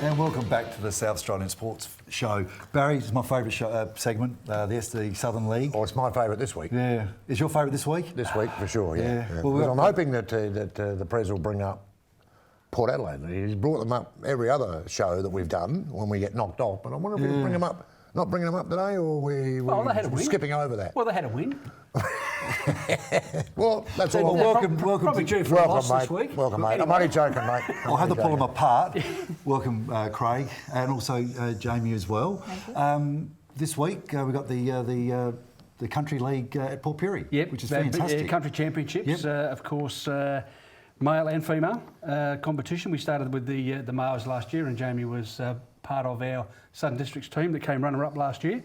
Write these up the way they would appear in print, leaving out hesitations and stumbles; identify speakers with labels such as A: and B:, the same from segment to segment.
A: And welcome back to the South Australian Sports Show. Barry, it's my favourite segment, the Southern League.
B: Oh, it's my favourite this week.
A: Yeah. Is your favourite this week?
B: This week, for sure, yeah.
A: Well,
B: I'm hoping that the Prez will bring up Port Adelaide. He's brought them up every other show that we've done when we get knocked off, but I wonder if we can bring them up. Not bringing them up today, or we're skipping over that?
C: Well, they had a win.
B: Well, that's all.
A: Welcome
C: probably
A: to
C: due for a loss
B: mate.
C: this week.
B: Welcome, mate.
C: Anyway.
B: I'm only joking, mate.
A: I'll have to pull them apart. Welcome, Craig, and also Jaime as well. This week we've got the Country League at Port Pirie, which is fantastic.
C: Country Championships, of course, male and female competition. We started with the males last year, and Jaime was part of our Southern Districts team that came runner-up last year,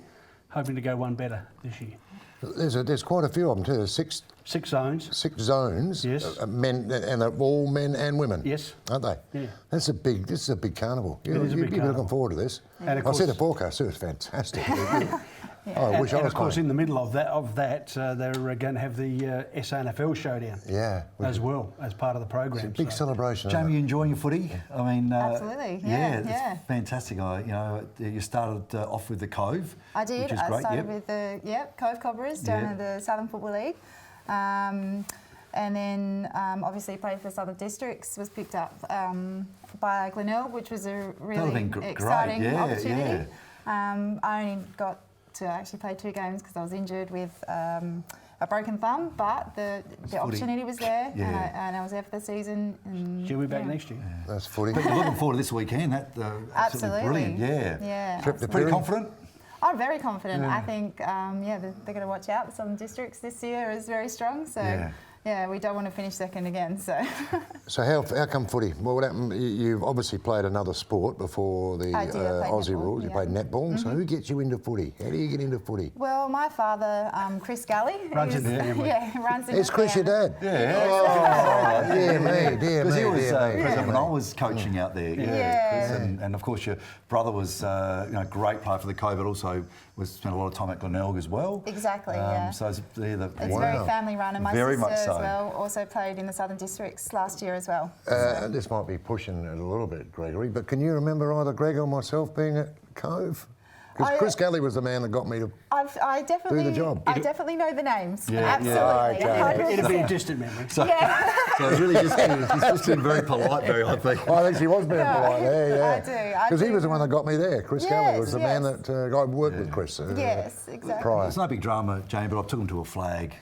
C: hoping to go one better this year.
B: There's quite a few of them too. There's six zones. 6 zones.
C: Yes.
B: Men, and they're all men and women.
C: Yes.
B: Aren't they?
C: Yeah.
B: This is a big carnival.
C: It is a big carnival.
B: Looking forward to this.
C: And of
B: I see
C: course-
B: the forecast too. It's fantastic. I wish I
C: And
B: was
C: of course,
B: playing.
C: in the middle of that, they're going to have the SFL showdown.
B: Yeah.
C: As well as part of the program.
B: Big celebration.
A: Jaime, you enjoying your footy? I mean,
D: absolutely.
A: It's fantastic. You started off with the Cove.
D: I did.
A: Which is
D: I
A: great.
D: started with the Cove Cobras down at the Southern Football League. And then obviously played for Southern Districts, was picked up by Glenelg, which was a really exciting opportunity. I only got to actually play 2 games because I was injured with a broken thumb, but the opportunity was there, and I was there for the season. And,
C: She'll be back next year.
B: That's footy.
A: But you're looking forward to this weekend. Absolutely brilliant.
D: Yeah.
B: Trip to
A: Pretty
B: Pirie.
A: confident?
D: I'm very confident. I think, they're going to watch out. The Southern Districts this year is very strong, so we don't want to finish second again.
B: So how come footy? Well, what happened? You've obviously played another sport before the Aussie
D: netball,
B: rules. You played netball. So who gets you into footy? How do you get into footy?
D: Well, my father, Chris Gully,
C: Runs in the family.
D: runs in
B: It's
D: the
B: Chris, your
D: family.
B: dad.
A: Yeah.
B: Dear me, dear
A: Because
B: me.
A: he was
B: dear me.
A: present when I was coaching out there.
D: Yeah.
A: Chris, and of course your brother was a great player for the Cove, but also spent a lot of time at Glenelg as well.
D: Exactly, yeah.
A: So it's very
D: family run, and my
A: Very
D: sister
A: much so.
D: as well also played in the Southern Districts last year as well.
B: This might be pushing it a little bit, Gregory, but can you remember either Greg or myself being at Cove? Because Chris Galley was the man that got me to
D: I definitely
B: do the job.
D: I definitely know the names.
A: Yeah,
D: Absolutely.
B: yeah. Okay.
C: It'll be a distant memory.
A: So it's really he's just been very polite, I think.
B: I think she was being polite there, yeah.
D: I do.
B: Because he was the one that got me there. Chris Galley was the man
D: yes.
B: that I worked with Chris.
D: Yes, exactly.
B: Prior.
A: It's no big drama, Jane, but I took him to a flag.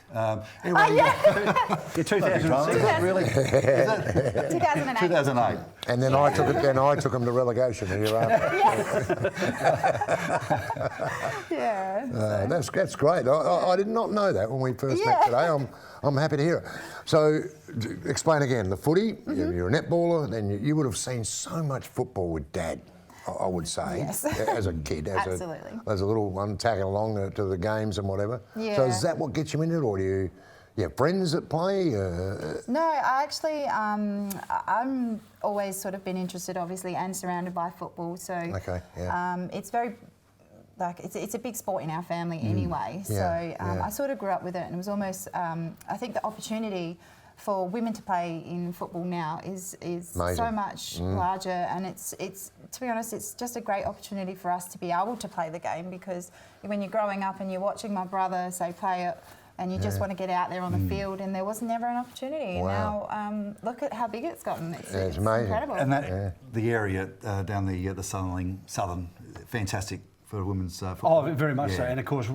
A: Anyway,
C: Yeah,
A: big drama, is that really? Is that
D: 2008.
A: 2008.
B: And then I took him to relegation a year after.
D: Yeah.
B: That's great. I did not know that when we first met today. I'm happy to hear it. So, explain again. The footy. You're a netballer. Then you would have seen so much football with Dad. I would say,
D: Yes.
B: as a kid,
D: Absolutely.
B: as a little one tagging along to the games and whatever.
D: Yeah.
B: So is that what gets you into it, or do you have friends that play?
D: No, I actually, I'm always sort of been interested, obviously, and surrounded by football. So it's very, it's a big sport in our family anyway. So I sort of grew up with it, and it was almost, I think the opportunity for women to play in football now is so much larger, and it's to be honest, it's just a great opportunity for us to be able to play the game, because when you're growing up and you're watching my brother say play it, and you just want to get out there on the field, and there was never an opportunity.
B: Wow.
D: And now look at how big it's gotten. It's
B: amazing.
D: incredible.
A: And the area down the southern, fantastic for women's football.
C: Oh, very much so. And of course,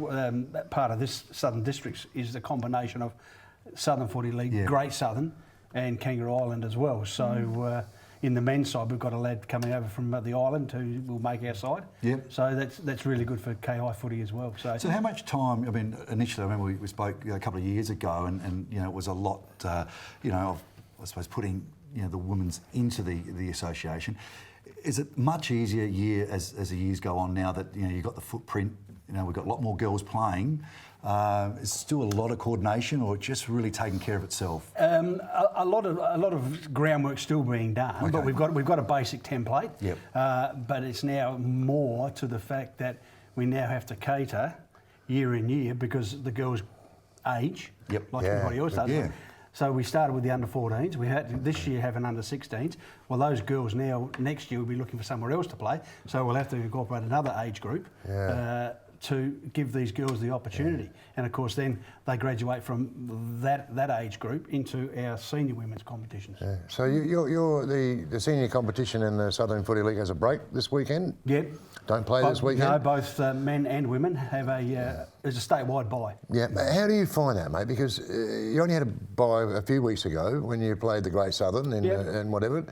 C: part of this Southern Districts is the combination of Southern Footy League, Great Southern, and Kangaroo Island as well. So in the men's side, we've got a lad coming over from the island who will make our side. Yep. So that's really good for KI footy as well.
A: So how much time? I mean, initially, I remember we spoke a couple of years ago, and it was a lot. Of, I suppose putting the women's into the association. Is it much easier as the years go on now that you've got the footprint? We've got a lot more girls playing. Is still a lot of coordination, or just really taking care of itself?
C: A lot of groundwork still being done, but we've got a basic template.
A: Yep.
C: But it's now more to the fact that we now have to cater year in year because the girls age, like everybody else does.
A: Yeah.
C: So we started with the under-14s. We had this year have an under-16s. Well, those girls now next year will be looking for somewhere else to play. So we'll have to incorporate another age group to give these girls the opportunity. And of course, then they graduate from that age group into our senior women's competitions.
B: Yeah. So you're the senior competition in the Southern Footy League has a break this weekend?
C: Yep.
B: Don't play this weekend?
C: No, both men and women have there's a statewide bye.
B: Yeah. How do you find that, mate? Because you only had a bye a few weeks ago when you played the Great Southern and whatever.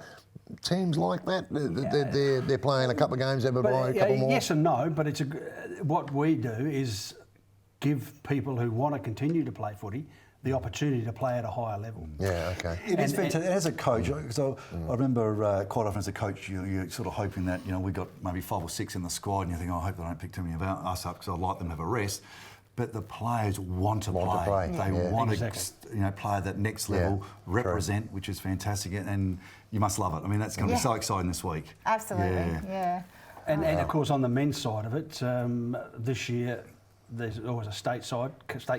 B: Teams like that, they're playing a couple of games, have a bye, a couple more?
C: Yes and no, but what we do is give people who want to continue to play footy the opportunity to play at a higher level.
B: Yeah, okay.
A: It is fantastic. As a coach, so I remember quite often as a coach, you're sort of hoping that, we got maybe 5 or 6 in the squad and you think, I hope they don't pick too many about us up because I'd like them to have a rest. But the players want to play. They want to play at that next level, represent, which is fantastic, and you must love it. I mean, that's going to be so exciting this week.
D: Absolutely, yeah.
C: And of course, on the men's side of it, this year there's always a state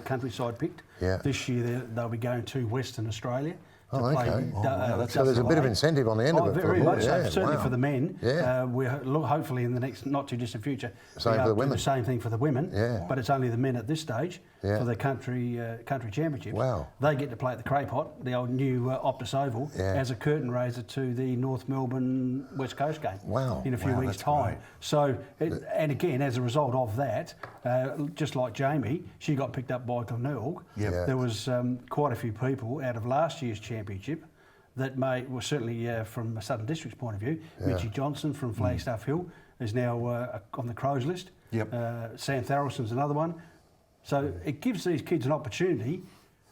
C: country side picked.
B: Yeah.
C: This year they'll be going to Western Australia.
B: Okay. So there's a bit of incentive on the end of it.
C: Very much so. Certainly for the men.
B: Yeah.
C: We're hopefully in the next not too distant future.
B: Same for the women.
C: The same thing for the women.
B: Yeah.
C: But it's only the men at this stage for the country championships.
B: Wow. They
C: get to play at the Craypot, the old new Optus Oval, as a curtain raiser to the North Melbourne West Coast game.
B: Wow.
C: In a few weeks' time.
A: Great.
C: So, and again, as a result of that, just like Jaime, she got picked up by Glenelg.
B: Yep.
C: There was quite a few people out of last year's championship that was certainly from a Southern District's point of view. Mitchie Johnson from Flagstaff Hill is now on the Crows list.
A: Yep.
C: Sam Tharrelson's another one. So it gives these kids an opportunity.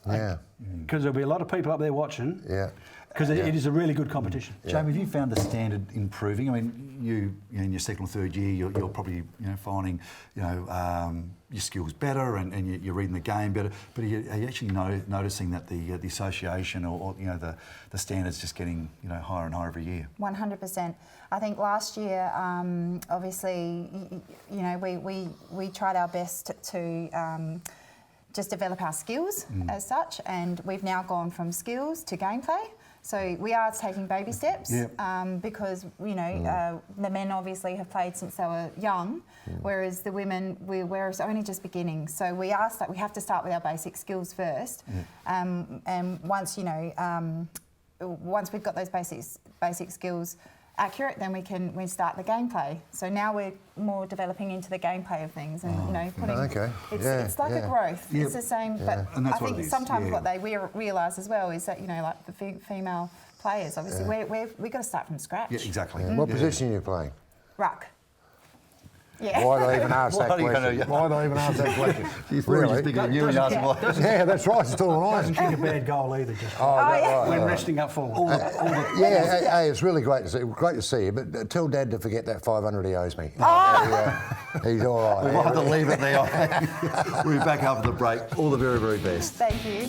C: Because there'll be a lot of people up there watching. Yeah. Because it is a really good competition.
A: Jaime, have you found the standard improving? I mean, you in your second or third year, you're probably finding your skills better and you're reading the game better. But are you actually noticing that the association or the standards just getting higher and higher every year?
D: 100%. I think last year, obviously, we tried our best to just develop our skills as such, and we've now gone from skills to gameplay. So we are taking baby steps because the men obviously have played since they were young, whereas the women we're only just beginning. So we have to start with our basic skills first, and once once we've got those basic skills accurate, then we start the gameplay. So now we're more developing into the gameplay of things, and putting. It's like a growth. It's the same, but I think sometimes what they realise as well is that like the female players, obviously we've got to start from scratch.
A: Yeah, exactly.
B: What position are you playing?
D: Ruck. Yeah.
B: Why do they even ask that question? Why do they even ask that question?
A: She's really bigger than you and ask why.
B: Yeah, that's right. It's taller than I am.
C: Doesn't kick a bad goal either. Just
B: right.
C: when resting up forward.
B: Hey, it's really great to see you. But tell Dad to forget that 500 he owes me. He's all right.
A: We'll have to leave it there. We'll be back after the break. All the very, very best.
D: Thank you.